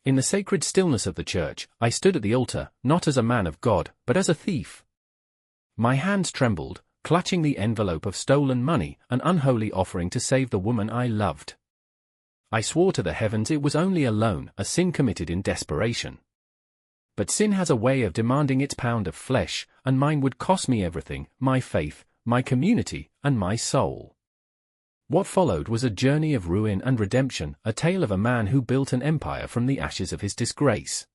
In the sacred stillness of the church, I stood at the altar, not as a man of God, but as a thief. My hands trembled, clutching the envelope of stolen money, an unholy offering to save the woman I loved. I swore to the heavens it was only a loan, a sin committed in desperation. But sin has a way of demanding its pound of flesh, and mine would cost me everything, my faith, my community, and my soul. What followed was a journey of ruin and redemption, a tale of a man who built an empire from the ashes of his disgrace.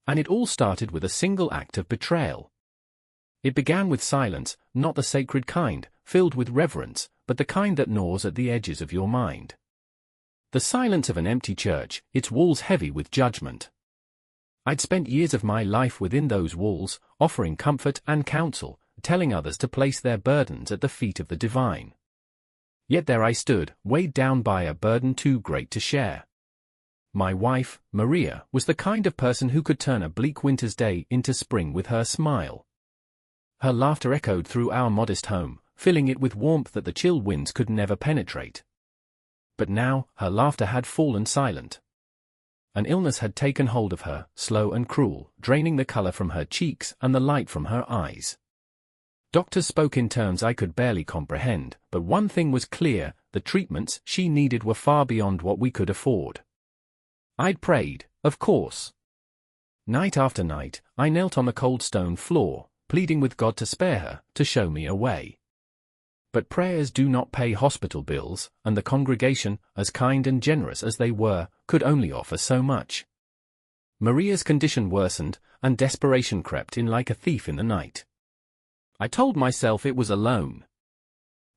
And it all started with a single act of betrayal. It began with silence, not the sacred kind, filled with reverence, but the kind that gnaws at the edges of your mind. The silence of an empty church, its walls heavy with judgment. I'd spent years of my life within those walls, offering comfort and counsel, telling others to place their burdens at the feet of the divine. Yet there I stood, weighed down by a burden too great to share. My wife, Maria, was the kind of person who could turn a bleak winter's day into spring with her smile. Her laughter echoed through our modest home, filling it with warmth that the chill winds could never penetrate. But now, her laughter had fallen silent. An illness had taken hold of her, slow and cruel, draining the color from her cheeks and the light from her eyes. Doctors spoke in terms I could barely comprehend, but one thing was clear, the treatments she needed were far beyond what we could afford. I'd prayed, of course. Night after night, I knelt on the cold stone floor, pleading with God to spare her, to show me a way. But prayers do not pay hospital bills, and the congregation, as kind and generous as they were, could only offer so much. Maria's condition worsened, and desperation crept in like a thief in the night. I told myself it was a loan.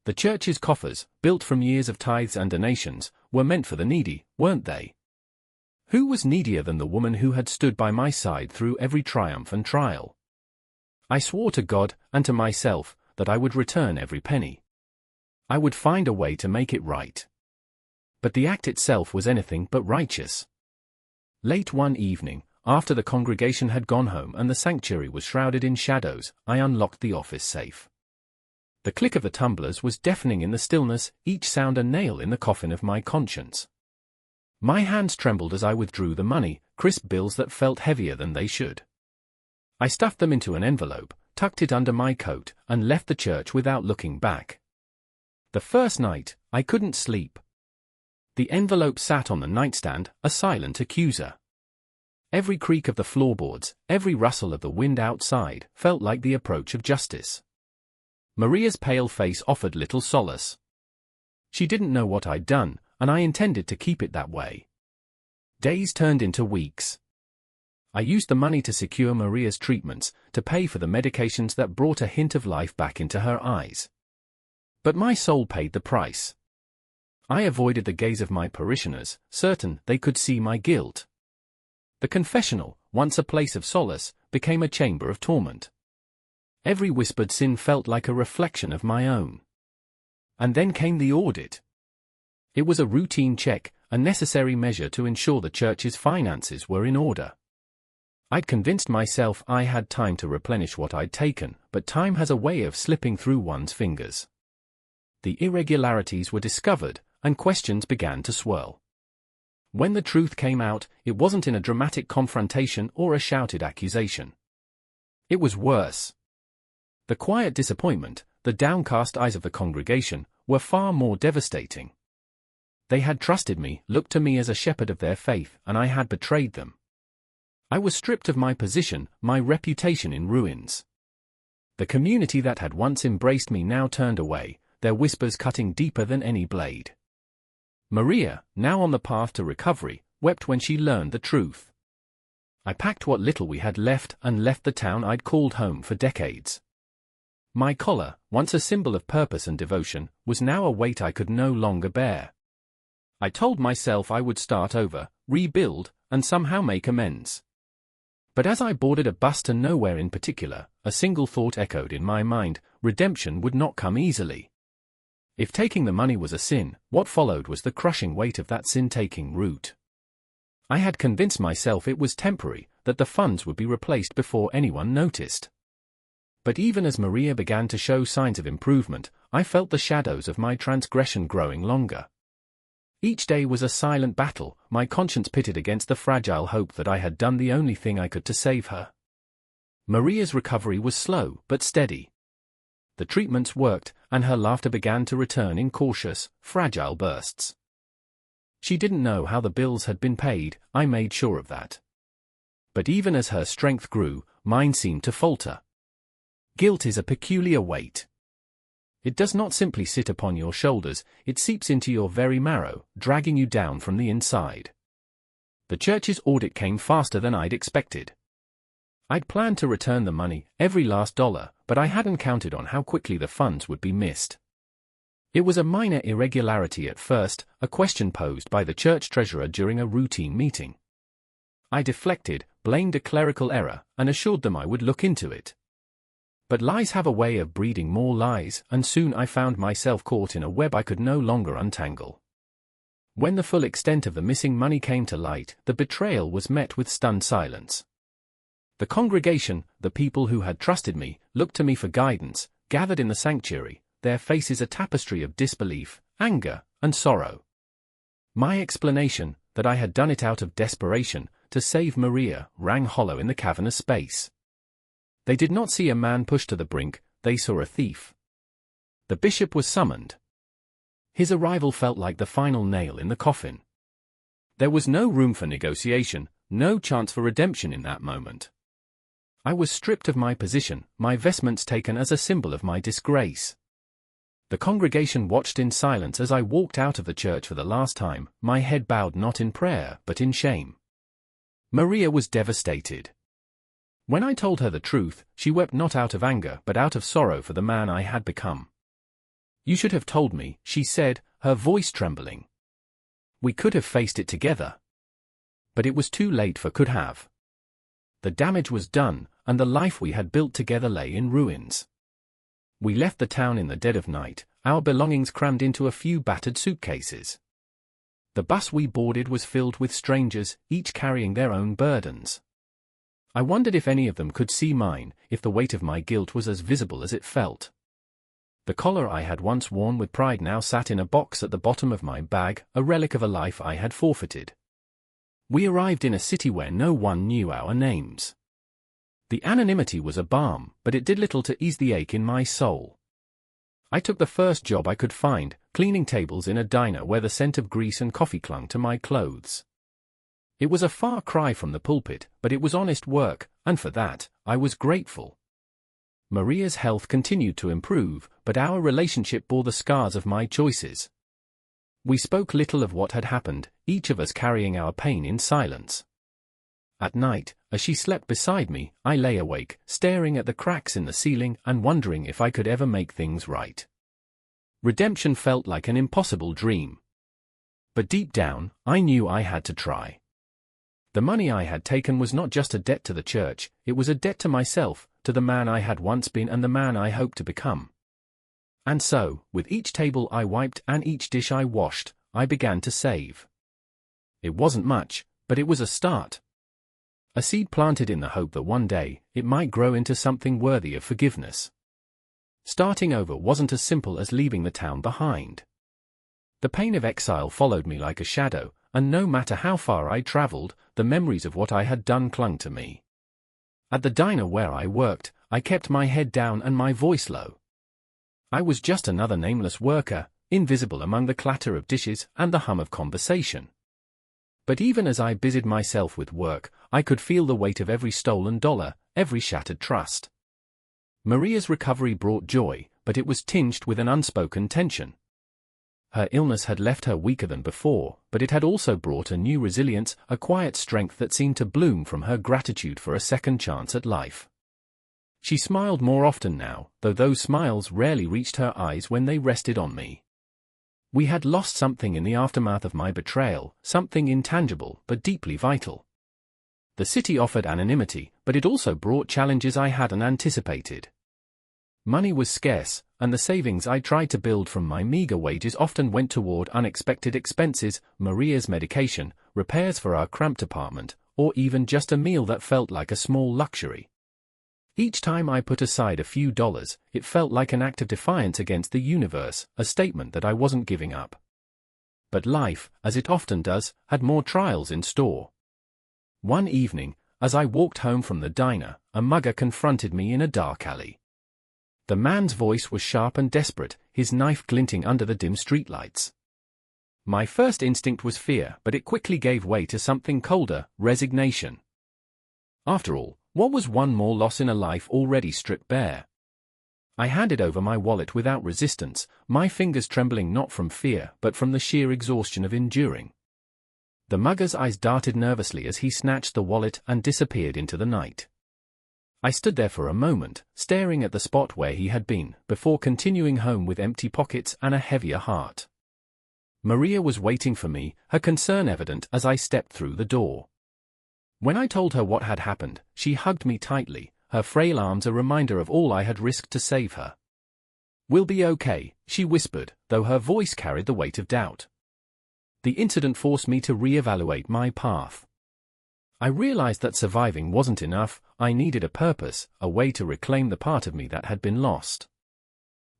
The church's coffers, built from years of tithes and donations, were meant for the needy, weren't they? Who was needier than the woman who had stood by my side through every triumph and trial? I swore to God, and to myself, that I would return every penny. I would find a way to make it right. But the act itself was anything but righteous. Late one evening, after the congregation had gone home and the sanctuary was shrouded in shadows, I unlocked the office safe. The click of the tumblers was deafening in the stillness, each sound a nail in the coffin of my conscience. My hands trembled as I withdrew the money, crisp bills that felt heavier than they should. I stuffed them into an envelope, tucked it under my coat, and left the church without looking back. The first night, I couldn't sleep. The envelope sat on the nightstand, a silent accuser. Every creak of the floorboards, every rustle of the wind outside, felt like the approach of justice. Maria's pale face offered little solace. She didn't know what I'd done, and I intended to keep it that way. Days turned into weeks. I used the money to secure Maria's treatments, to pay for the medications that brought a hint of life back into her eyes. But my soul paid the price. I avoided the gaze of my parishioners, certain they could see my guilt. The confessional, once a place of solace, became a chamber of torment. Every whispered sin felt like a reflection of my own. And then came the audit. It was a routine check, a necessary measure to ensure the church's finances were in order. I'd convinced myself I had time to replenish what I'd taken, but time has a way of slipping through one's fingers. The irregularities were discovered, and questions began to swirl. When the truth came out, it wasn't in a dramatic confrontation or a shouted accusation. It was worse. The quiet disappointment, the downcast eyes of the congregation, were far more devastating. They had trusted me, looked to me as a shepherd of their faith, and I had betrayed them. I was stripped of my position, my reputation in ruins. The community that had once embraced me now turned away, their whispers cutting deeper than any blade. Maria, now on the path to recovery, wept when she learned the truth. I packed what little we had left and left the town I'd called home for decades. My collar, once a symbol of purpose and devotion, was now a weight I could no longer bear. I told myself I would start over, rebuild, and somehow make amends. But as I boarded a bus to nowhere in particular, a single thought echoed in my mind: redemption would not come easily. If taking the money was a sin, what followed was the crushing weight of that sin taking root. I had convinced myself it was temporary, that the funds would be replaced before anyone noticed. But even as Maria began to show signs of improvement, I felt the shadows of my transgression growing longer. Each day was a silent battle, my conscience pitted against the fragile hope that I had done the only thing I could to save her. Maria's recovery was slow but steady. The treatments worked, and her laughter began to return in cautious, fragile bursts. She didn't know how the bills had been paid, I made sure of that. But even as her strength grew, mine seemed to falter. Guilt is a peculiar weight. It does not simply sit upon your shoulders, it seeps into your very marrow, dragging you down from the inside. The church's audit came faster than I'd expected. I'd planned to return the money, every last dollar, but I hadn't counted on how quickly the funds would be missed. It was a minor irregularity at first, a question posed by the church treasurer during a routine meeting. I deflected, blamed a clerical error, and assured them I would look into it. But lies have a way of breeding more lies, and soon I found myself caught in a web I could no longer untangle. When the full extent of the missing money came to light, the betrayal was met with stunned silence. The congregation, the people who had trusted me, looked to me for guidance, gathered in the sanctuary, their faces a tapestry of disbelief, anger, and sorrow. My explanation, that I had done it out of desperation, to save Maria, rang hollow in the cavernous space. They did not see a man pushed to the brink, they saw a thief. The bishop was summoned. His arrival felt like the final nail in the coffin. There was no room for negotiation, no chance for redemption in that moment. I was stripped of my position, my vestments taken as a symbol of my disgrace. The congregation watched in silence as I walked out of the church for the last time, my head bowed not in prayer but in shame. Maria was devastated. When I told her the truth, she wept not out of anger but out of sorrow for the man I had become. "You should have told me," she said, her voice trembling. "We could have faced it together." But it was too late for could have. The damage was done, and the life we had built together lay in ruins. We left the town in the dead of night, our belongings crammed into a few battered suitcases. The bus we boarded was filled with strangers, each carrying their own burdens. I wondered if any of them could see mine, if the weight of my guilt was as visible as it felt. The collar I had once worn with pride now sat in a box at the bottom of my bag, a relic of a life I had forfeited. We arrived in a city where no one knew our names. The anonymity was a balm, but it did little to ease the ache in my soul. I took the first job I could find, cleaning tables in a diner where the scent of grease and coffee clung to my clothes. It was a far cry from the pulpit, but it was honest work, and for that, I was grateful. Maria's health continued to improve, but our relationship bore the scars of my choices. We spoke little of what had happened, each of us carrying our pain in silence. At night, as she slept beside me, I lay awake, staring at the cracks in the ceiling and wondering if I could ever make things right. Redemption felt like an impossible dream. But deep down, I knew I had to try. The money I had taken was not just a debt to the church, it was a debt to myself, to the man I had once been and the man I hoped to become. And so, with each table I wiped and each dish I washed, I began to save. It wasn't much, but it was a start. A seed planted in the hope that one day, it might grow into something worthy of forgiveness. Starting over wasn't as simple as leaving the town behind. The pain of exile followed me like a shadow, and no matter how far I traveled, the memories of what I had done clung to me. At the diner where I worked, I kept my head down and my voice low. I was just another nameless worker, invisible among the clatter of dishes and the hum of conversation. But even as I busied myself with work, I could feel the weight of every stolen dollar, every shattered trust. Maria's recovery brought joy, but it was tinged with an unspoken tension. Her illness had left her weaker than before, but it had also brought a new resilience, a quiet strength that seemed to bloom from her gratitude for a second chance at life. She smiled more often now, though those smiles rarely reached her eyes when they rested on me. We had lost something in the aftermath of my betrayal, something intangible but deeply vital. The city offered anonymity, but it also brought challenges I hadn't anticipated. Money was scarce, and the savings I tried to build from my meager wages often went toward unexpected expenses, Maria's medication, repairs for our cramped apartment, or even just a meal that felt like a small luxury. Each time I put aside a few dollars, it felt like an act of defiance against the universe, a statement that I wasn't giving up. But life, as it often does, had more trials in store. One evening, as I walked home from the diner, a mugger confronted me in a dark alley. The man's voice was sharp and desperate, his knife glinting under the dim streetlights. My first instinct was fear, but it quickly gave way to something colder, resignation. After all, what was one more loss in a life already stripped bare? I handed over my wallet without resistance, my fingers trembling not from fear but from the sheer exhaustion of enduring. The mugger's eyes darted nervously as he snatched the wallet and disappeared into the night. I stood there for a moment, staring at the spot where he had been, before continuing home with empty pockets and a heavier heart. Maria was waiting for me, her concern evident as I stepped through the door. When I told her what had happened, she hugged me tightly, her frail arms a reminder of all I had risked to save her. "We'll be okay," she whispered, though her voice carried the weight of doubt. The incident forced me to re-evaluate my path. I realized that surviving wasn't enough, I needed a purpose, a way to reclaim the part of me that had been lost.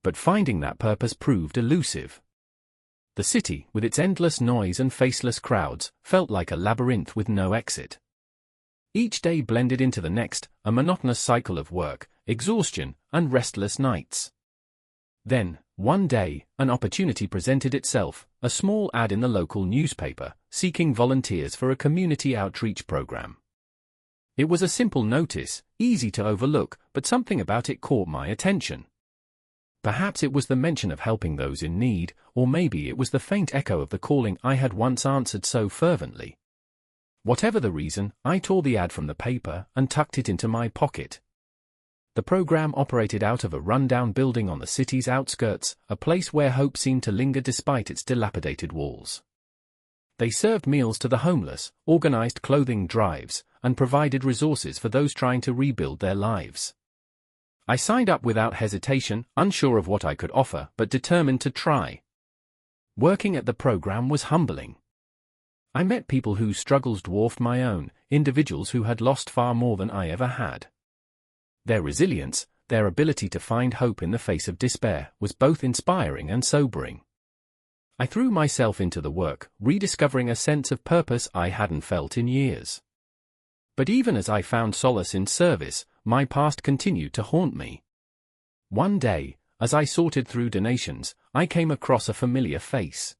But finding that purpose proved elusive. The city, with its endless noise and faceless crowds, felt like a labyrinth with no exit. Each day blended into the next, a monotonous cycle of work, exhaustion, and restless nights. Then, one day, an opportunity presented itself, a small ad in the local newspaper, seeking volunteers for a community outreach program. It was a simple notice, easy to overlook, but something about it caught my attention. Perhaps it was the mention of helping those in need, or maybe it was the faint echo of the calling I had once answered so fervently. Whatever the reason, I tore the ad from the paper and tucked it into my pocket. The program operated out of a rundown building on the city's outskirts, a place where hope seemed to linger despite its dilapidated walls. They served meals to the homeless, organized clothing drives, and provided resources for those trying to rebuild their lives. I signed up without hesitation, unsure of what I could offer, but determined to try. Working at the program was humbling. I met people whose struggles dwarfed my own, individuals who had lost far more than I ever had. Their resilience, their ability to find hope in the face of despair, was both inspiring and sobering. I threw myself into the work, rediscovering a sense of purpose I hadn't felt in years. But even as I found solace in service, my past continued to haunt me. One day, as I sorted through donations, I came across a familiar face.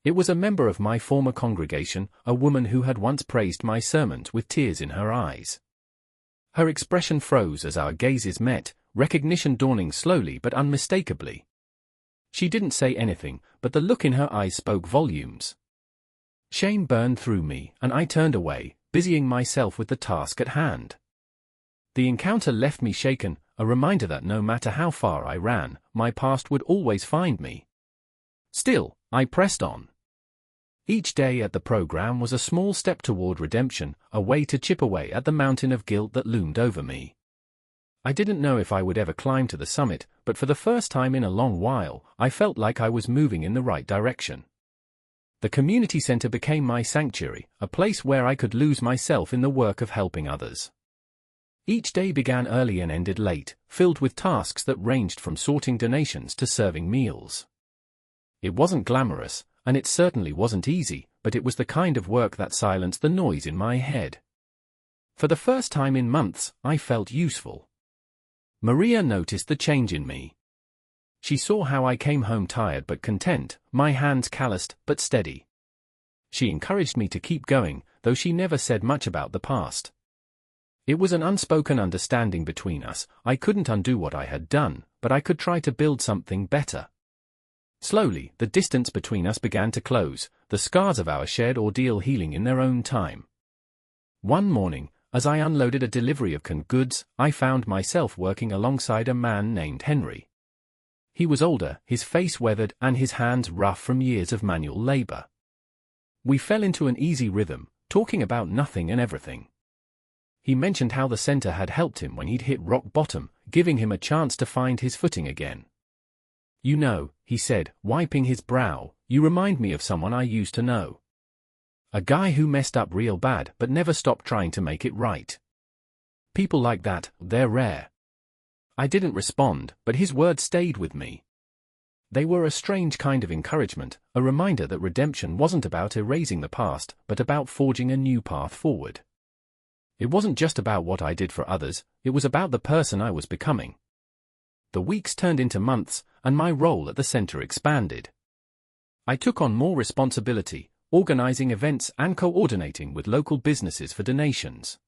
It was a member of my former congregation, a woman who had once praised my sermons with tears in her eyes. Her expression froze as our gazes met, recognition dawning slowly but unmistakably. She didn't say anything, but the look in her eyes spoke volumes. Shame burned through me, and I turned away, busying myself with the task at hand. The encounter left me shaken, a reminder that no matter how far I ran, my past would always find me. Still, I pressed on. Each day at the program was a small step toward redemption, a way to chip away at the mountain of guilt that loomed over me. I didn't know if I would ever climb to the summit, but for the first time in a long while, I felt like I was moving in the right direction. The community center became my sanctuary, a place where I could lose myself in the work of helping others. Each day began early and ended late, filled with tasks that ranged from sorting donations to serving meals. It wasn't glamorous, and it certainly wasn't easy, but it was the kind of work that silenced the noise in my head. For the first time in months, I felt useful. Maria noticed the change in me. She saw how I came home tired but content, my hands calloused but steady. She encouraged me to keep going, though she never said much about the past. It was an unspoken understanding between us. I couldn't undo what I had done, but I could try to build something better. Slowly, the distance between us began to close, the scars of our shared ordeal healing in their own time. One morning, as I unloaded a delivery of canned goods, I found myself working alongside a man named Henry. He was older, his face weathered, and his hands rough from years of manual labor. We fell into an easy rhythm, talking about nothing and everything. He mentioned how the center had helped him when he'd hit rock bottom, giving him a chance to find his footing again. "You know," he said, wiping his brow, "you remind me of someone I used to know. A guy who messed up real bad but never stopped trying to make it right. People like that, they're rare." I didn't respond, but his words stayed with me. They were a strange kind of encouragement, a reminder that redemption wasn't about erasing the past, but about forging a new path forward. It wasn't just about what I did for others, it was about the person I was becoming. The weeks turned into months, and my role at the center expanded. I took on more responsibility, organizing events and coordinating with local businesses for donations.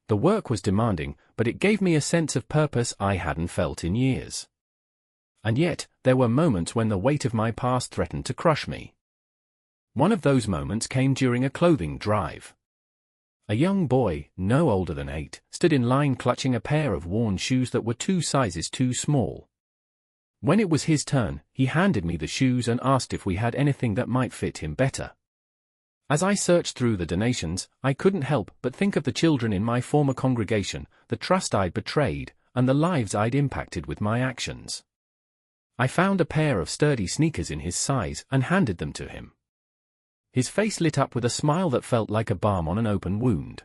The work was demanding, but it gave me a sense of purpose I hadn't felt in years. And yet, there were moments when the weight of my past threatened to crush me. One of those moments came during a clothing drive. A young boy, no older than 8, stood in line clutching a pair of worn shoes that were 2 sizes too small. When it was his turn, he handed me the shoes and asked if we had anything that might fit him better. As I searched through the donations, I couldn't help but think of the children in my former congregation, the trust I'd betrayed, and the lives I'd impacted with my actions. I found a pair of sturdy sneakers in his size and handed them to him. His face lit up with a smile that felt like a balm on an open wound.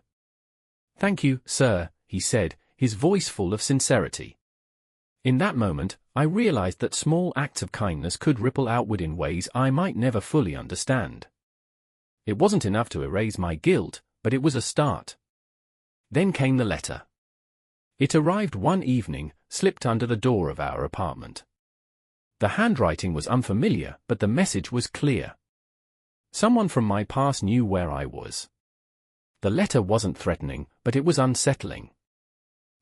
"Thank you, sir," he said, his voice full of sincerity. In that moment, I realized that small acts of kindness could ripple outward in ways I might never fully understand. It wasn't enough to erase my guilt, but it was a start. Then came the letter. It arrived one evening, slipped under the door of our apartment. The handwriting was unfamiliar, but the message was clear. Someone from my past knew where I was. The letter wasn't threatening, but it was unsettling.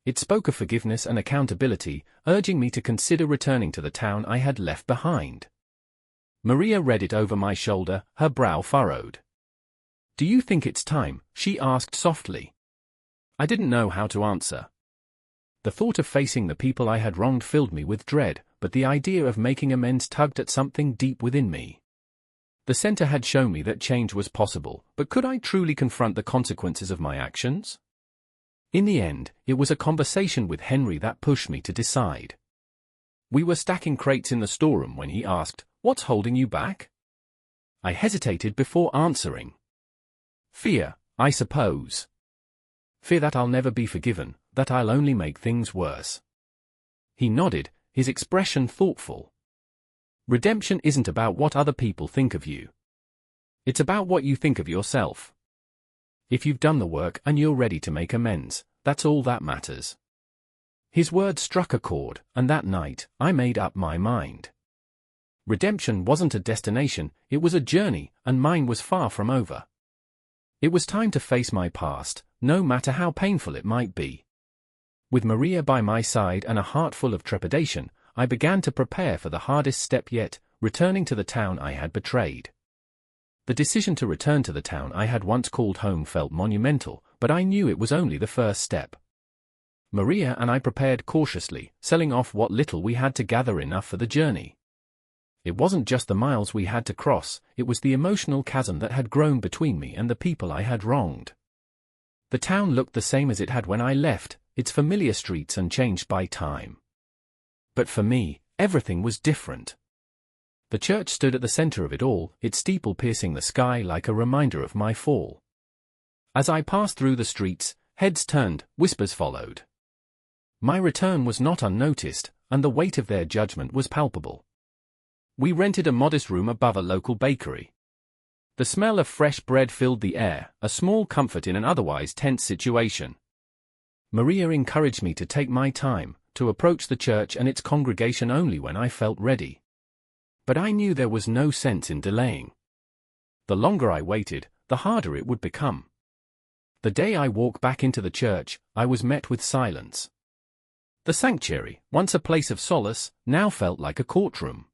It spoke of forgiveness and accountability, urging me to consider returning to the town I had left behind. Maria read it over my shoulder, her brow furrowed. "Do you think it's time?" she asked softly. I didn't know how to answer. The thought of facing the people I had wronged filled me with dread, but the idea of making amends tugged at something deep within me. The center had shown me that change was possible, but could I truly confront the consequences of my actions? In the end, it was a conversation with Henry that pushed me to decide. We were stacking crates in the storeroom when he asked, "What's holding you back?" I hesitated before answering. "Fear, I suppose. Fear that I'll never be forgiven, that I'll only make things worse." He nodded, his expression thoughtful. Redemption isn't about what other people think of you. It's about what you think of yourself. If you've done the work and you're ready to make amends, that's all that matters. His words struck a chord, and that night, I made up my mind. Redemption wasn't a destination, it was a journey, and mine was far from over. It was time to face my past, no matter how painful it might be. With Maria by my side and a heart full of trepidation, I began to prepare for the hardest step yet, returning to the town I had betrayed. The decision to return to the town I had once called home felt monumental, but I knew it was only the first step. Maria and I prepared cautiously, selling off what little we had to gather enough for the journey. It wasn't just the miles we had to cross, it was the emotional chasm that had grown between me and the people I had wronged. The town looked the same as it had when I left, its familiar streets unchanged by time. But for me, everything was different. The church stood at the center of it all, its steeple piercing the sky like a reminder of my fall. As I passed through the streets, heads turned, whispers followed. My return was not unnoticed, and the weight of their judgment was palpable. We rented a modest room above a local bakery. The smell of fresh bread filled the air, a small comfort in an otherwise tense situation. Maria encouraged me to take my time, to approach the church and its congregation only when I felt ready. But I knew there was no sense in delaying. The longer I waited, the harder it would become. The day I walked back into the church, I was met with silence. The sanctuary, once a place of solace, now felt like a courtroom.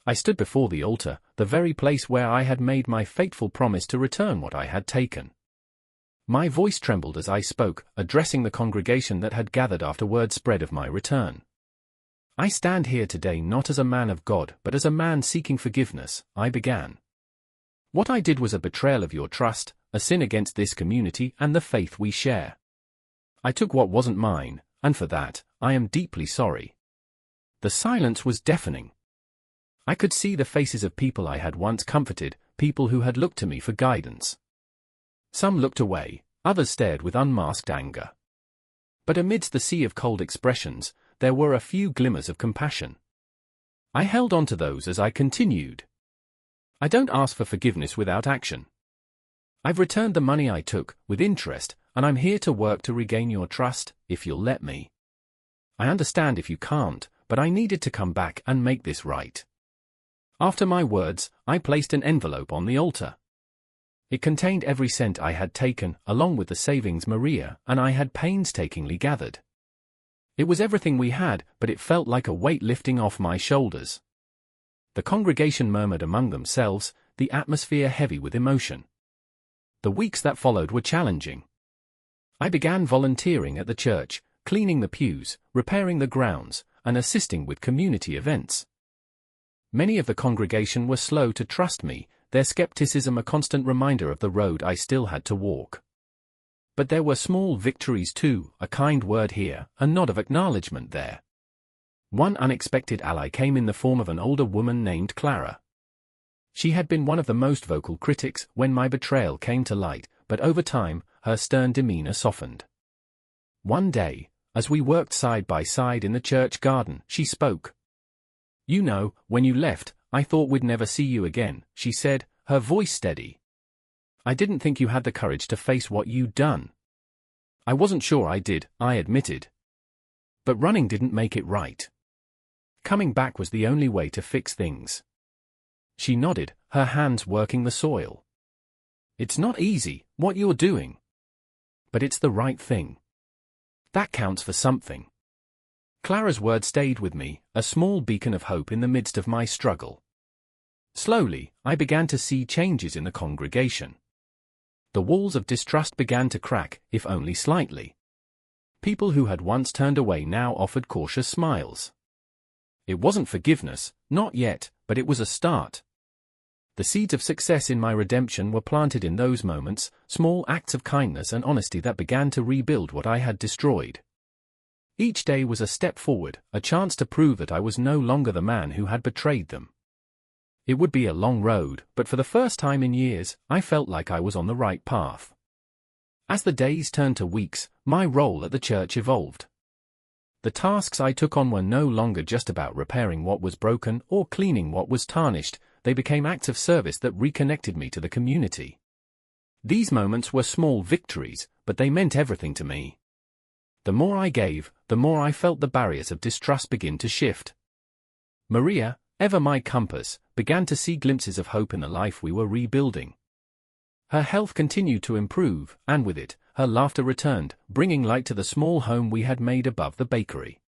I stood before the altar, the very place where I had made my fateful promise to return what I had taken. My voice trembled as I spoke, addressing the congregation that had gathered after word spread of my return. "I stand here today not as a man of God but as a man seeking forgiveness," I began. "What I did was a betrayal of your trust, a sin against this community and the faith we share. I took what wasn't mine, and for that, I am deeply sorry." The silence was deafening. I could see the faces of people I had once comforted, people who had looked to me for guidance. Some looked away, others stared with unmasked anger. But amidst the sea of cold expressions, there were a few glimmers of compassion. I held on to those as I continued. I don't ask for forgiveness without action. I've returned the money I took, with interest, and I'm here to work to regain your trust, if you'll let me. I understand if you can't, but I needed to come back and make this right. After my words, I placed an envelope on the altar. It contained every cent I had taken, along with the savings Maria and I had painstakingly gathered. It was everything we had, but it felt like a weight lifting off my shoulders. The congregation murmured among themselves, the atmosphere heavy with emotion. The weeks that followed were challenging. I began volunteering at the church, cleaning the pews, repairing the grounds, and assisting with community events. Many of the congregation were slow to trust me, their skepticism a constant reminder of the road I still had to walk. But there were small victories too, a kind word here, a nod of acknowledgement there. One unexpected ally came in the form of an older woman named Clara. She had been one of the most vocal critics when my betrayal came to light, but over time, her stern demeanor softened. One day, as we worked side by side in the church garden, she spoke. "You know, when you left, I thought we'd never see you again," she said, her voice steady. "I didn't think you had the courage to face what you'd done." "I wasn't sure I did," I admitted. "But running didn't make it right. Coming back was the only way to fix things." She nodded, her hands working the soil. "It's not easy, what you're doing. But it's the right thing. That counts for something." Clara's word stayed with me, a small beacon of hope in the midst of my struggle. Slowly, I began to see changes in the congregation. The walls of distrust began to crack, if only slightly. People who had once turned away now offered cautious smiles. It wasn't forgiveness, not yet, but it was a start. The seeds of success in my redemption were planted in those moments, small acts of kindness and honesty that began to rebuild what I had destroyed. Each day was a step forward, a chance to prove that I was no longer the man who had betrayed them. It would be a long road, but for the first time in years, I felt like I was on the right path. As the days turned to weeks, my role at the church evolved. The tasks I took on were no longer just about repairing what was broken or cleaning what was tarnished, they became acts of service that reconnected me to the community. These moments were small victories, but they meant everything to me. The more I gave, the more I felt the barriers of distrust begin to shift. Maria, ever my compass, began to see glimpses of hope in the life we were rebuilding. Her health continued to improve, and with it, her laughter returned, bringing light to the small home we had made above the bakery.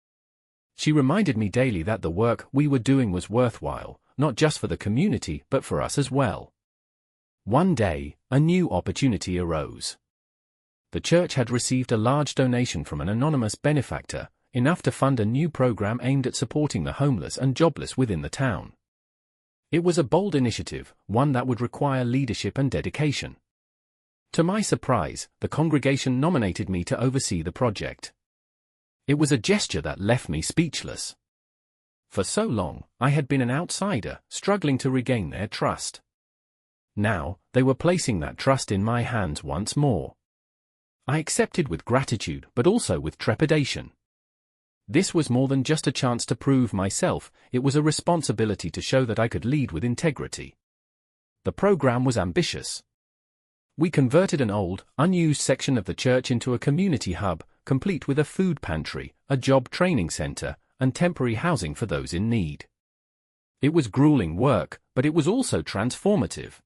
She reminded me daily that the work we were doing was worthwhile, not just for the community but for us as well. One day, a new opportunity arose. The church had received a large donation from an anonymous benefactor, enough to fund a new program aimed at supporting the homeless and jobless within the town. It was a bold initiative, one that would require leadership and dedication. To my surprise, the congregation nominated me to oversee the project. It was a gesture that left me speechless. For so long, I had been an outsider, struggling to regain their trust. Now, they were placing that trust in my hands once more. I accepted with gratitude but also with trepidation. This was more than just a chance to prove myself, it was a responsibility to show that I could lead with integrity. The program was ambitious. We converted an old, unused section of the church into a community hub, complete with a food pantry, a job training center, and temporary housing for those in need. It was grueling work, but it was also transformative.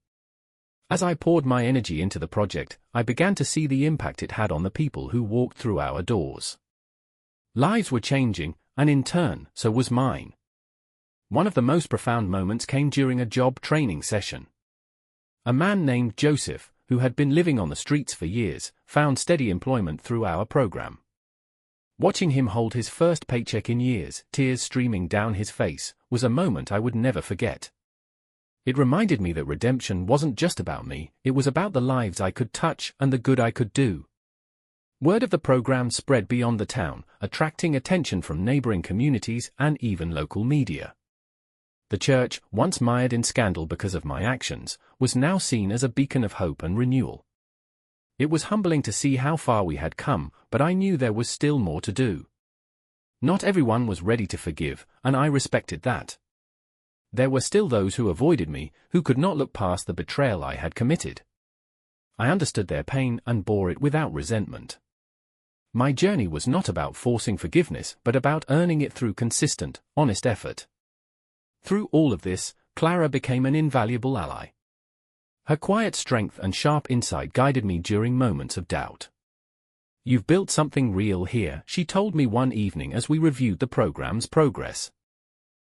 As I poured my energy into the project, I began to see the impact it had on the people who walked through our doors. Lives were changing, and in turn, so was mine. One of the most profound moments came during a job training session. A man named Joseph, who had been living on the streets for years, found steady employment through our program. Watching him hold his first paycheck in years, tears streaming down his face, was a moment I would never forget. It reminded me that redemption wasn't just about me, it was about the lives I could touch and the good I could do. Word of the program spread beyond the town, attracting attention from neighboring communities and even local media. The church, once mired in scandal because of my actions, was now seen as a beacon of hope and renewal. It was humbling to see how far we had come, but I knew there was still more to do. Not everyone was ready to forgive, and I respected that. There were still those who avoided me, who could not look past the betrayal I had committed. I understood their pain and bore it without resentment. My journey was not about forcing forgiveness but about earning it through consistent, honest effort. Through all of this, Clara became an invaluable ally. Her quiet strength and sharp insight guided me during moments of doubt. "You've built something real here," she told me one evening as we reviewed the program's progress.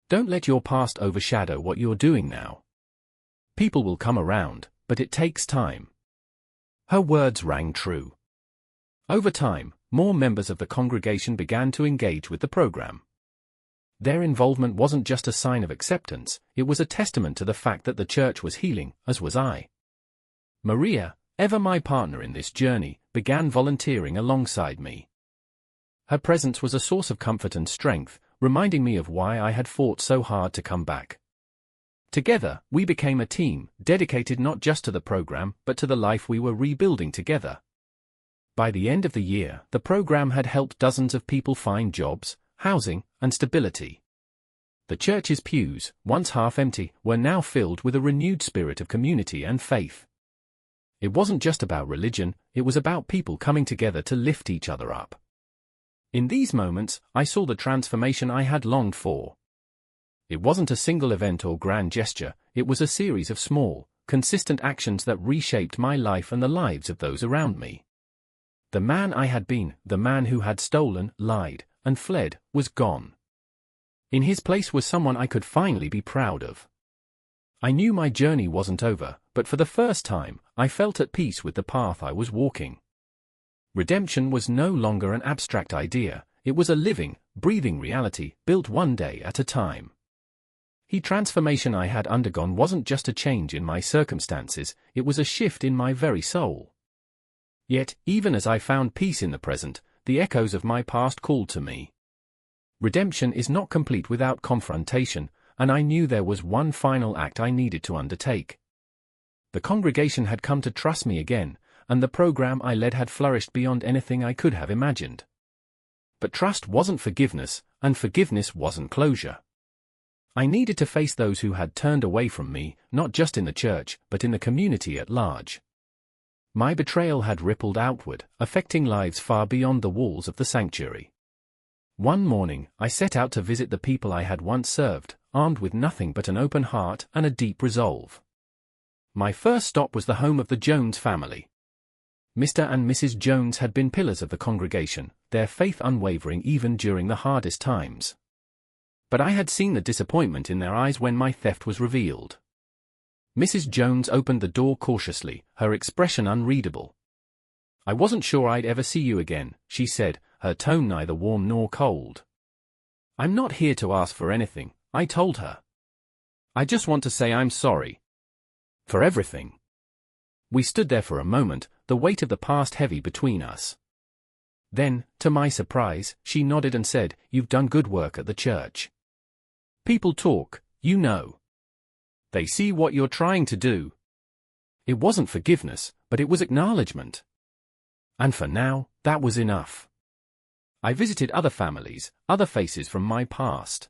"Don't let your past overshadow what you're doing now. People will come around, but it takes time." Her words rang true. Over time, more members of the congregation began to engage with the program. Their involvement wasn't just a sign of acceptance, it was a testament to the fact that the church was healing, as was I. Maria, ever my partner in this journey, began volunteering alongside me. Her presence was a source of comfort and strength, reminding me of why I had fought so hard to come back. Together, we became a team, dedicated not just to the program but to the life we were rebuilding together. By the end of the year, the program had helped dozens of people find jobs, housing, and stability. The church's pews, once half empty, were now filled with a renewed spirit of community and faith. It wasn't just about religion, it was about people coming together to lift each other up. In these moments, I saw the transformation I had longed for. It wasn't a single event or grand gesture, it was a series of small, consistent actions that reshaped my life and the lives of those around me. The man I had been, the man who had stolen, lied, and fled, was gone. In his place was someone I could finally be proud of. I knew my journey wasn't over, but for the first time, I felt at peace with the path I was walking. Redemption was no longer an abstract idea, it was a living, breathing reality, built one day at a time. The transformation I had undergone wasn't just a change in my circumstances, it was a shift in my very soul. Yet, even as I found peace in the present, the echoes of my past called to me. Redemption is not complete without confrontation, and I knew there was one final act I needed to undertake. The congregation had come to trust me again, and the program I led had flourished beyond anything I could have imagined. But trust wasn't forgiveness, and forgiveness wasn't closure. I needed to face those who had turned away from me, not just in the church, but in the community at large. My betrayal had rippled outward, affecting lives far beyond the walls of the sanctuary. One morning, I set out to visit the people I had once served, armed with nothing but an open heart and a deep resolve. My first stop was the home of the Jones family. Mr. and Mrs. Jones had been pillars of the congregation, their faith unwavering even during the hardest times. But I had seen the disappointment in their eyes when my theft was revealed. Mrs. Jones opened the door cautiously, her expression unreadable. "I wasn't sure I'd ever see you again," she said, her tone neither warm nor cold. "I'm not here to ask for anything," I told her. "I just want to say I'm sorry. For everything." We stood there for a moment, the weight of the past heavy between us. Then, to my surprise, she nodded and said, "You've done good work at the church. People talk, you know. They see what you're trying to do." It wasn't forgiveness, but it was acknowledgement. And for now, that was enough. I visited other families, other faces from my past.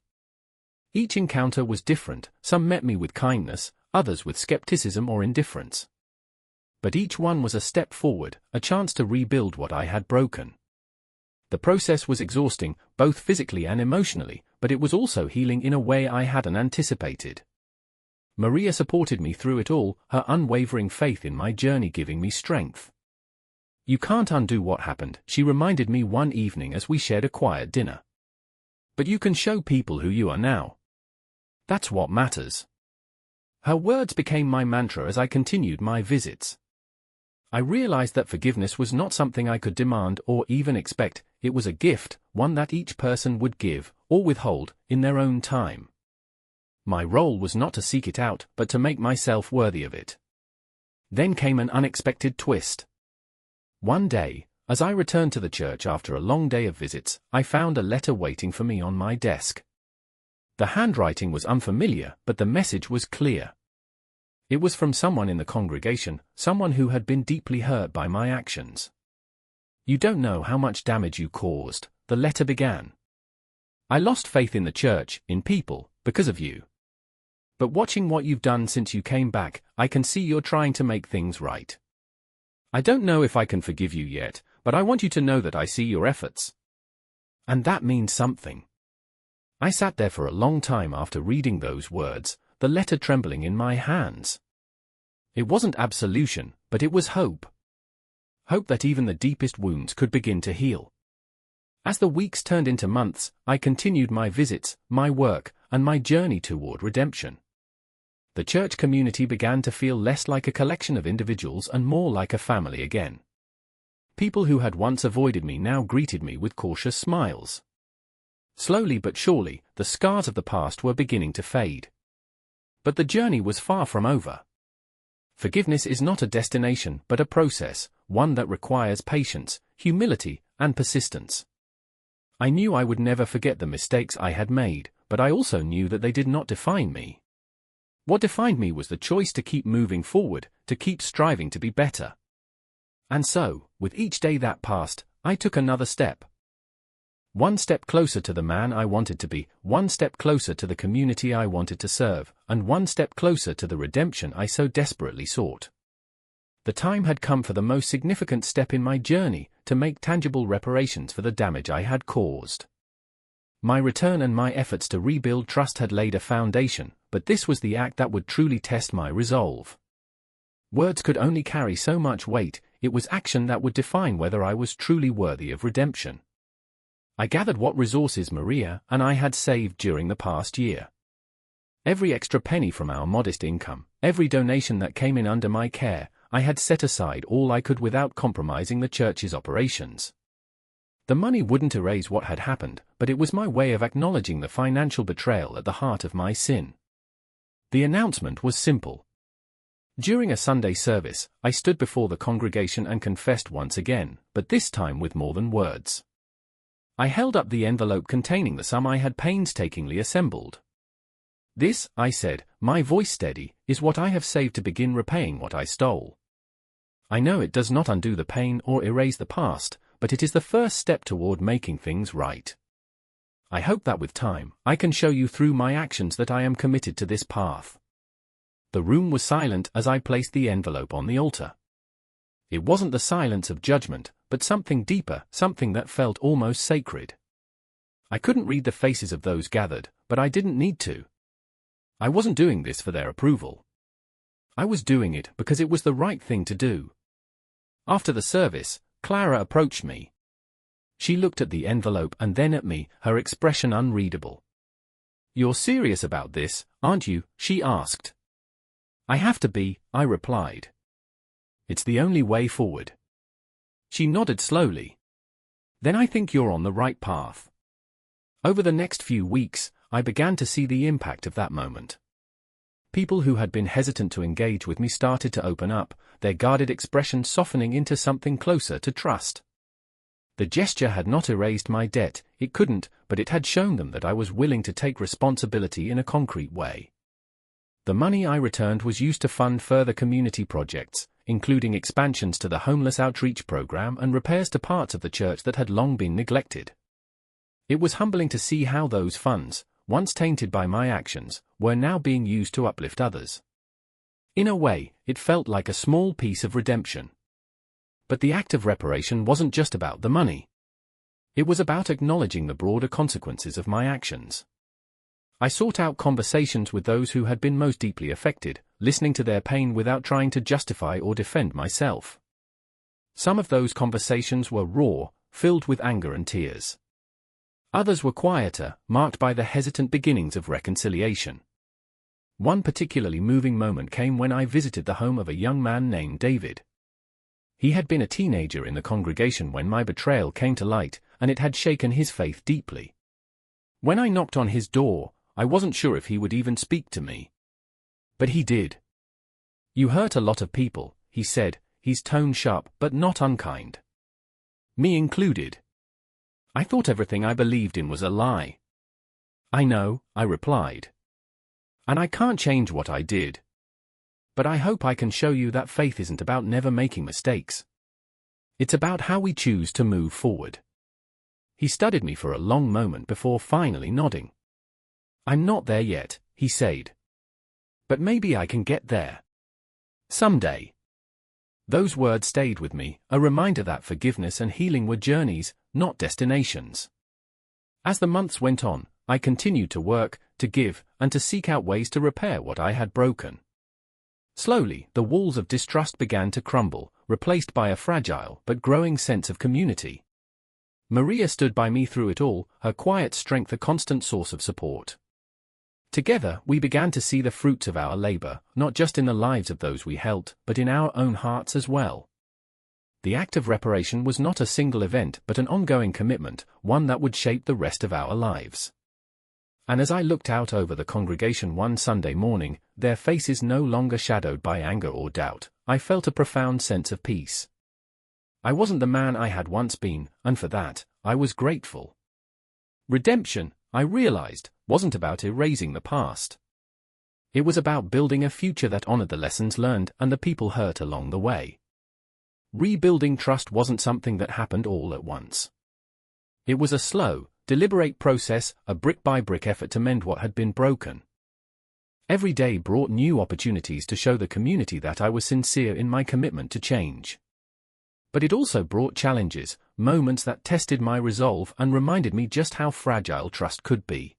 Each encounter was different, some met me with kindness, others with skepticism or indifference. But each one was a step forward, a chance to rebuild what I had broken. The process was exhausting, both physically and emotionally, but it was also healing in a way I hadn't anticipated. Maria supported me through it all, her unwavering faith in my journey giving me strength. "You can't undo what happened," she reminded me one evening as we shared a quiet dinner. "But you can show people who you are now. That's what matters." Her words became my mantra as I continued my visits. I realized that forgiveness was not something I could demand or even expect, it was a gift, one that each person would give, or withhold, in their own time. My role was not to seek it out, but to make myself worthy of it. Then came an unexpected twist. One day, as I returned to the church after a long day of visits, I found a letter waiting for me on my desk. The handwriting was unfamiliar, but the message was clear. It was from someone in the congregation, someone who had been deeply hurt by my actions. "You don't know how much damage you caused," the letter began. "I lost faith in the church, in people, because of you. But watching what you've done since you came back, I can see you're trying to make things right. I don't know if I can forgive you yet, but I want you to know that I see your efforts. And that means something. I sat there for a long time after reading those words, the letter trembling in my hands. It wasn't absolution, but it was hope. Hope that even the deepest wounds could begin to heal. As the weeks turned into months, I continued my visits, my work, and my journey toward redemption. The church community began to feel less like a collection of individuals and more like a family again. People who had once avoided me now greeted me with cautious smiles. Slowly but surely, the scars of the past were beginning to fade. But the journey was far from over. Forgiveness is not a destination but a process, one that requires patience, humility, and persistence. I knew I would never forget the mistakes I had made, but I also knew that they did not define me. What defined me was the choice to keep moving forward, to keep striving to be better. And so, with each day that passed, I took another step. One step closer to the man I wanted to be, one step closer to the community I wanted to serve, and one step closer to the redemption I so desperately sought. The time had come for the most significant step in my journey, to make tangible reparations for the damage I had caused. My return and my efforts to rebuild trust had laid a foundation, but this was the act that would truly test my resolve. Words could only carry so much weight, it was action that would define whether I was truly worthy of redemption. I gathered what resources Maria and I had saved during the past year. Every extra penny from our modest income, every donation that came in under my care, I had set aside all I could without compromising the church's operations. The money wouldn't erase what had happened, but it was my way of acknowledging the financial betrayal at the heart of my sin. The announcement was simple. During a Sunday service, I stood before the congregation and confessed once again, but this time with more than words. I held up the envelope containing the sum I had painstakingly assembled. This, I said, my voice steady, is what I have saved to begin repaying what I stole. I know it does not undo the pain or erase the past, but it is the first step toward making things right. I hope that with time, I can show you through my actions that I am committed to this path. The room was silent as I placed the envelope on the altar. It wasn't the silence of judgment, but something deeper, something that felt almost sacred. I couldn't read the faces of those gathered, but I didn't need to. I wasn't doing this for their approval. I was doing it because it was the right thing to do. After the service, Clara approached me. She looked at the envelope and then at me, her expression unreadable. "You're serious about this, aren't you?" she asked. "I have to be," I replied. "It's the only way forward." She nodded slowly. "Then I think you're on the right path." Over the next few weeks, I began to see the impact of that moment. People who had been hesitant to engage with me started to open up, their guarded expression softening into something closer to trust. The gesture had not erased my debt, it couldn't, but it had shown them that I was willing to take responsibility in a concrete way. The money I returned was used to fund further community projects, including expansions to the homeless outreach program and repairs to parts of the church that had long been neglected. It was humbling to see how those funds, once tainted by my actions, were now being used to uplift others. In a way, it felt like a small piece of redemption. But the act of reparation wasn't just about the money. It was about acknowledging the broader consequences of my actions. I sought out conversations with those who had been most deeply affected, listening to their pain without trying to justify or defend myself. Some of those conversations were raw, filled with anger and tears. Others were quieter, marked by the hesitant beginnings of reconciliation. One particularly moving moment came when I visited the home of a young man named David. He had been a teenager in the congregation when my betrayal came to light, and it had shaken his faith deeply. When I knocked on his door, I wasn't sure if he would even speak to me. But he did. "You hurt a lot of people," he said, his tone sharp but not unkind. "Me included. I thought everything I believed in was a lie." "I know," I replied. "And I can't change what I did. But I hope I can show you that faith isn't about never making mistakes. It's about how we choose to move forward." He studied me for a long moment before finally nodding. "I'm not there yet," he said. But maybe I can get there someday. Those words stayed with me, a reminder that forgiveness and healing were journeys, not destinations. As the months went on, I continued to work, to give, and to seek out ways to repair what I had broken. Slowly, the walls of distrust began to crumble, replaced by a fragile but growing sense of community. Maria stood by me through it all, her quiet strength a constant source of support. Together, we began to see the fruits of our labor, not just in the lives of those we helped, but in our own hearts as well. The act of reparation was not a single event but an ongoing commitment, one that would shape the rest of our lives. And as I looked out over the congregation one Sunday morning, their faces no longer shadowed by anger or doubt, I felt a profound sense of peace. I wasn't the man I had once been, and for that, I was grateful. Redemption, I realized, wasn't about erasing the past. It was about building a future that honored the lessons learned and the people hurt along the way. Rebuilding trust wasn't something that happened all at once. It was a slow, deliberate process, a brick-by-brick effort to mend what had been broken. Every day brought new opportunities to show the community that I was sincere in my commitment to change. But it also brought challenges, moments that tested my resolve and reminded me just how fragile trust could be.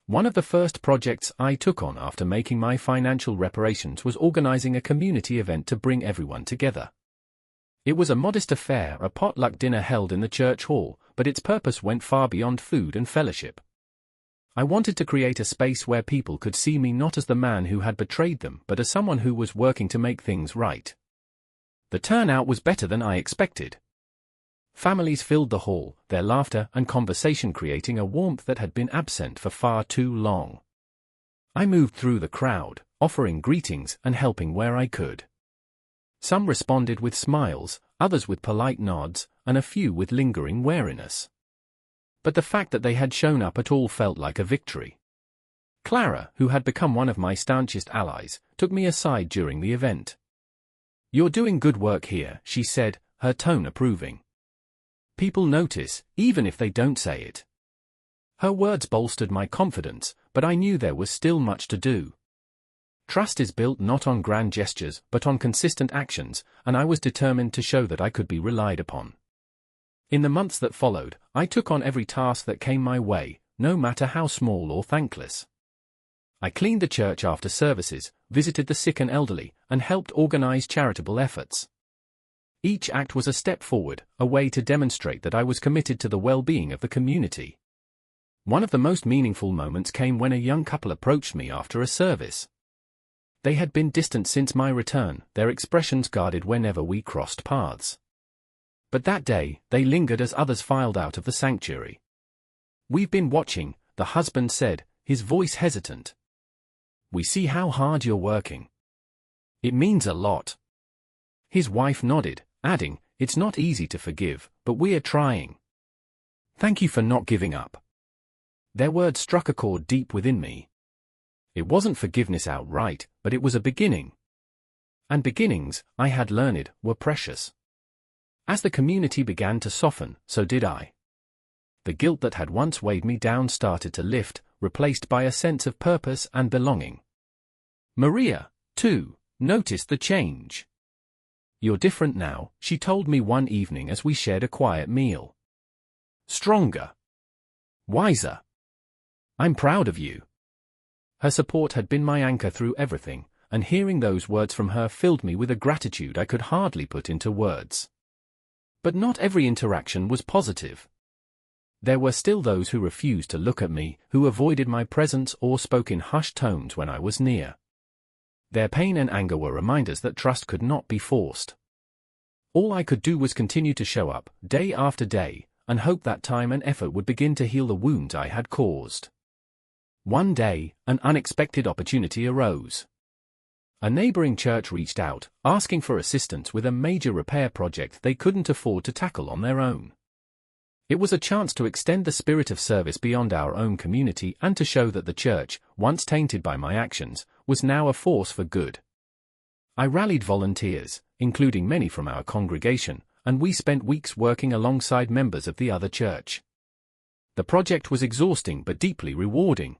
One of the first projects I took on after making my financial reparations was organizing a community event to bring everyone together. It was a modest affair, a potluck dinner held in the church hall, but its purpose went far beyond food and fellowship. I wanted to create a space where people could see me not as the man who had betrayed them, but as someone who was working to make things right. The turnout was better than I expected. Families filled the hall, their laughter and conversation creating a warmth that had been absent for far too long. I moved through the crowd, offering greetings and helping where I could. Some responded with smiles, others with polite nods, and a few with lingering wariness. But the fact that they had shown up at all felt like a victory. Clara, who had become one of my staunchest allies, took me aside during the event. "You're doing good work here," she said, her tone approving. "People notice, even if they don't say it." Her words bolstered my confidence, but I knew there was still much to do. Trust is built not on grand gestures but on consistent actions, and I was determined to show that I could be relied upon. In the months that followed, I took on every task that came my way, no matter how small or thankless. I cleaned the church after services, visited the sick and elderly, and helped organize charitable efforts. Each act was a step forward, a way to demonstrate that I was committed to the well-being of the community. One of the most meaningful moments came when a young couple approached me after a service. They had been distant since my return, their expressions guarded whenever we crossed paths. But that day, they lingered as others filed out of the sanctuary. "We've been watching," the husband said, his voice hesitant. "We see how hard you're working. It means a lot." His wife nodded, adding, "It's not easy to forgive, but we're trying. Thank you for not giving up." Their words struck a chord deep within me. It wasn't forgiveness outright, but it was a beginning. And beginnings, I had learned, were precious. As the community began to soften, so did I. The guilt that had once weighed me down started to lift, replaced by a sense of purpose and belonging. Maria, too, noticed the change. "You're different now," she told me one evening as we shared a quiet meal. "Stronger. Wiser. I'm proud of you." Her support had been my anchor through everything, and hearing those words from her filled me with a gratitude I could hardly put into words. But not every interaction was positive. There were still those who refused to look at me, who avoided my presence or spoke in hushed tones when I was near. Their pain and anger were reminders that trust could not be forced. All I could do was continue to show up, day after day, and hope that time and effort would begin to heal the wounds I had caused. One day, an unexpected opportunity arose. A neighboring church reached out, asking for assistance with a major repair project they couldn't afford to tackle on their own. It was a chance to extend the spirit of service beyond our own community and to show that the church, once tainted by my actions, was now a force for good. I rallied volunteers, including many from our congregation, and we spent weeks working alongside members of the other church. The project was exhausting but deeply rewarding.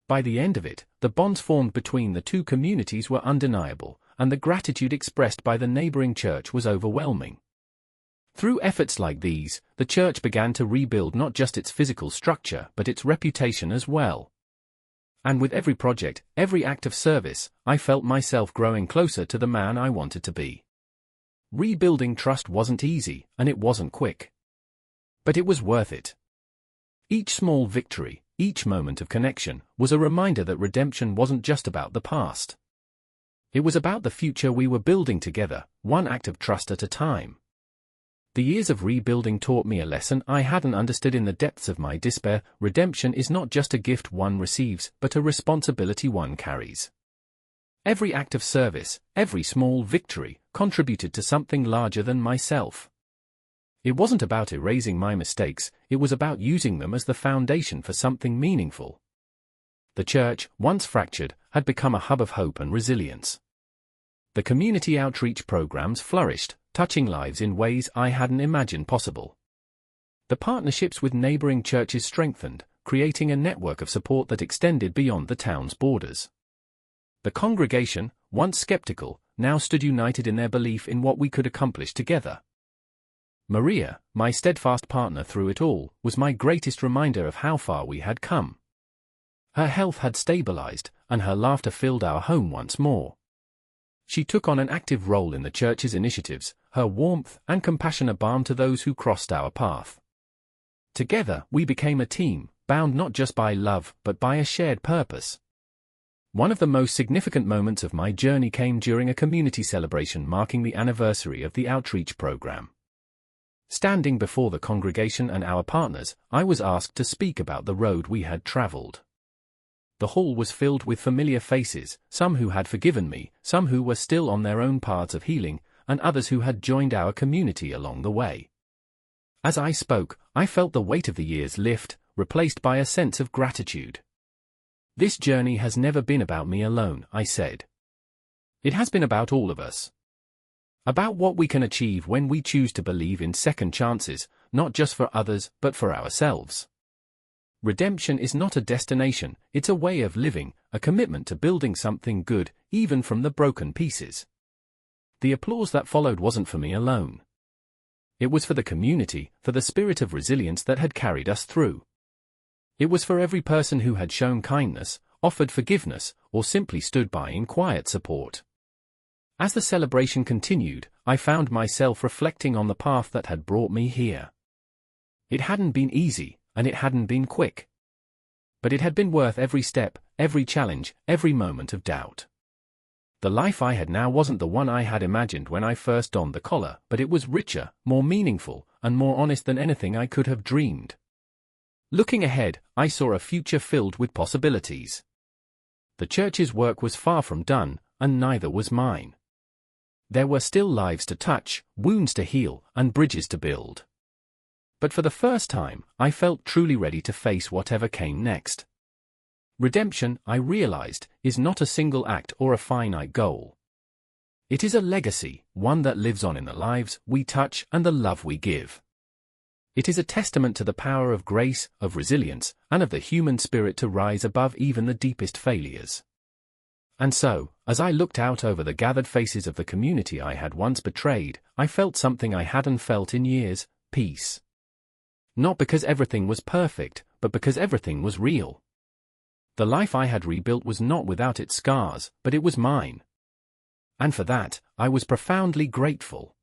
By the end of it, the bonds formed between the two communities were undeniable, and the gratitude expressed by the neighboring church was overwhelming. Through efforts like these, the church began to rebuild not just its physical structure but its reputation as well. And with every project, every act of service, I felt myself growing closer to the man I wanted to be. Rebuilding trust wasn't easy, and it wasn't quick. But it was worth it. Each small victory, each moment of connection, was a reminder that redemption wasn't just about the past. It was about the future we were building together, one act of trust at a time. The years of rebuilding taught me a lesson I hadn't understood in the depths of my despair. Redemption is not just a gift one receives, but a responsibility one carries. Every act of service, every small victory, contributed to something larger than myself. It wasn't about erasing my mistakes, it was about using them as the foundation for something meaningful. The church, once fractured, had become a hub of hope and resilience. The community outreach programs flourished, touching lives in ways I hadn't imagined possible. The partnerships with neighboring churches strengthened, creating a network of support that extended beyond the town's borders. The congregation, once skeptical, now stood united in their belief in what we could accomplish together. Maria, my steadfast partner through it all, was my greatest reminder of how far we had come. Her health had stabilized, and her laughter filled our home once more. She took on an active role in the church's initiatives, her warmth and compassion a balm to those who crossed our path. Together, we became a team, bound not just by love but by a shared purpose. One of the most significant moments of my journey came during a community celebration marking the anniversary of the outreach program. Standing before the congregation and our partners, I was asked to speak about the road we had traveled. The hall was filled with familiar faces, some who had forgiven me, some who were still on their own paths of healing, and others who had joined our community along the way. As I spoke, I felt the weight of the years lift, replaced by a sense of gratitude. This journey has never been about me alone, I said. It has been about all of us. About what we can achieve when we choose to believe in second chances, not just for others, but for ourselves. Redemption is not a destination, it's a way of living, a commitment to building something good, even from the broken pieces. The applause that followed wasn't for me alone. It was for the community, for the spirit of resilience that had carried us through. It was for every person who had shown kindness, offered forgiveness, or simply stood by in quiet support. As the celebration continued, I found myself reflecting on the path that had brought me here. It hadn't been easy, and it hadn't been quick. But it had been worth every step, every challenge, every moment of doubt. The life I had now wasn't the one I had imagined when I first donned the collar, but it was richer, more meaningful, and more honest than anything I could have dreamed. Looking ahead, I saw a future filled with possibilities. The church's work was far from done, and neither was mine. There were still lives to touch, wounds to heal, and bridges to build. But for the first time, I felt truly ready to face whatever came next. Redemption, I realized, is not a single act or a finite goal. It is a legacy, one that lives on in the lives we touch and the love we give. It is a testament to the power of grace, of resilience, and of the human spirit to rise above even the deepest failures. And so, as I looked out over the gathered faces of the community I had once betrayed, I felt something I hadn't felt in years: peace. Not because everything was perfect, but because everything was real. The life I had rebuilt was not without its scars, but it was mine. And for that, I was profoundly grateful.